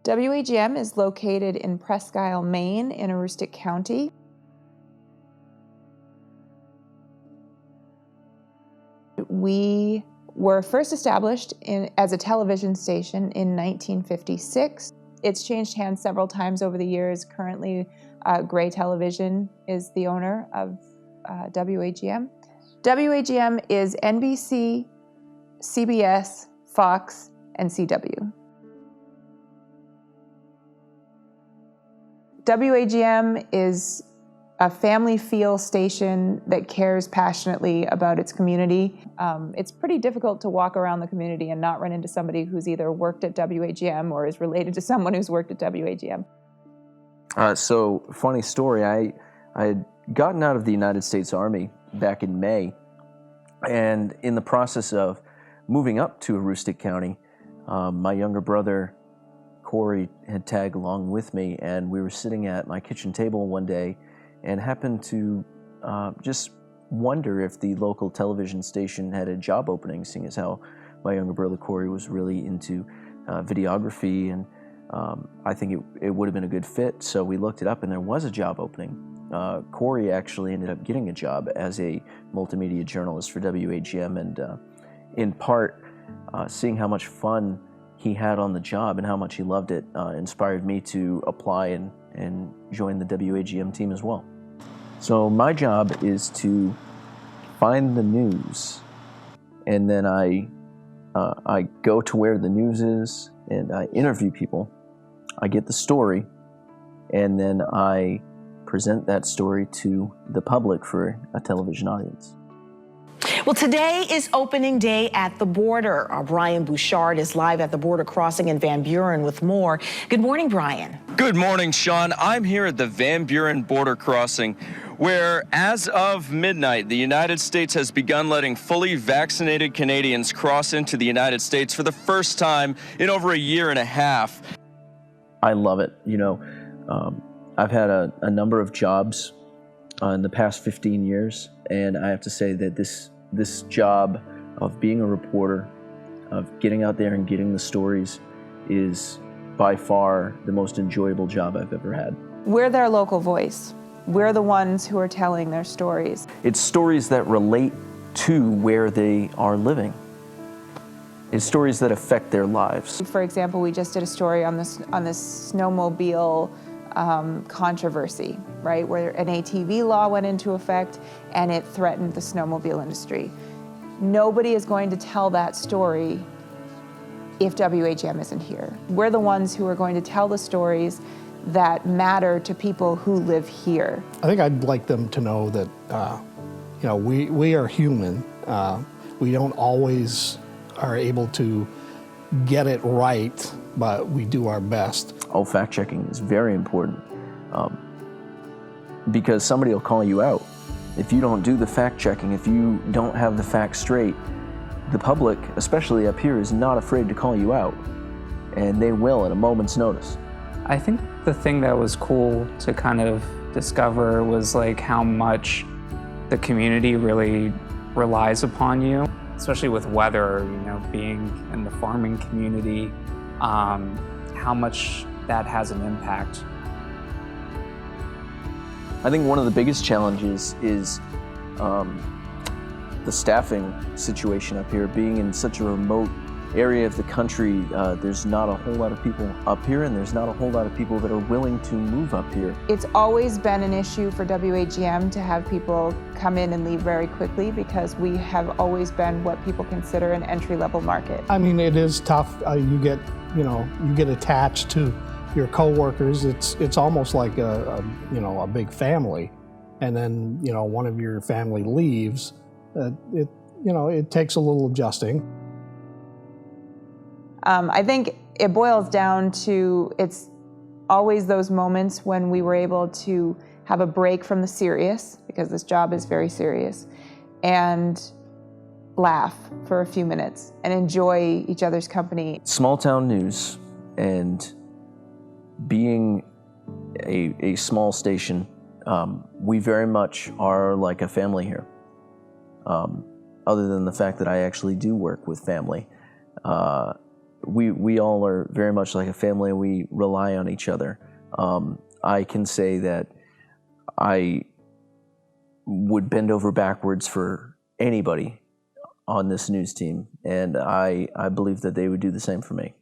WAGM is located in Presque Isle, Maine, in Aroostook County. We were first established as a television station in 1956. It's changed hands several times over the years. Currently, Gray Television is the owner of WAGM. WAGM is NBC, CBS, Fox, and CW. WAGM is a family feel station that cares passionately about its community. It's pretty difficult to walk around the community and not run into somebody who's either worked at WAGM or is related to someone who's worked at WAGM. So, funny story, I had gotten out of the United States Army back in May, and in the process of moving up to Aroostook County, my younger brother, Corey, had tagged along with me, and we were sitting at my kitchen table one day and happened to just wonder if the local television station had a job opening, seeing as how my younger brother Corey was really into videography, and I think it would have been a good fit. So we looked it up, and there was a job opening. Corey actually ended up getting a job as a multimedia journalist for WAGM, and in part, seeing how much fun he had on the job and how much he loved it inspired me to apply and join the WAGM team as well. So my job is to find the news, and then I go to where the news is, and I interview people. I get the story, and then I present that story to the public for a television audience. Well, today is opening day at the border. Our Brian Bouchard is live at the border crossing in Van Buren with more. Good morning, Brian. Good morning, Sean. I'm here at the Van Buren border crossing, where as of midnight, the United States has begun letting fully vaccinated Canadians cross into the United States for the first time in over a year and a half. I love it. You know, I've had a number of jobs in the past 15 years, and I have to say that this job of being a reporter, of getting out there and getting the stories, is by far the most enjoyable job I've ever had. We're their local voice. We're the ones who are telling their stories. It's stories that relate to where they are living. It's stories that affect their lives. For example, we just did a story on this snowmobile controversy, right, where an ATV law went into effect and it threatened the snowmobile industry. Nobody is going to tell that story if WAGM isn't here. We're the ones who are going to tell the stories that matter to people who live here. I think I'd like them to know that you know, we are human. We don't always are able to get it right, but we do our best. Oh, fact-checking is very important because somebody will call you out. If you don't do the fact-checking, if you don't have the facts straight, the public, especially up here, is not afraid to call you out, and they will at a moment's notice. I think the thing that was cool to kind of discover was like how much the community really relies upon you, especially with weather, you know, being in the farming community, how much that has an impact. I think one of the biggest challenges is the staffing situation up here. Being in such a remote area of the country, there's not a whole lot of people up here, and there's not a whole lot of people that are willing to move up here. It's always been an issue for WAGM to have people come in and leave very quickly because we have always been what people consider an entry-level market. I mean, it is tough. You get attached to your coworkers. It's almost like a big family, and then one of your family leaves. It takes a little adjusting. I think it boils down to, it's always those moments when we were able to have a break from the serious, because this job is very serious, and laugh for a few minutes and enjoy each other's company. Small town news, and being a small station, we very much are like a family here. Other than the fact that I actually do work with family. we all are very much like a family, and we rely on each other. I can say that I would bend over backwards for anybody on this news team, and I believe that they would do the same for me.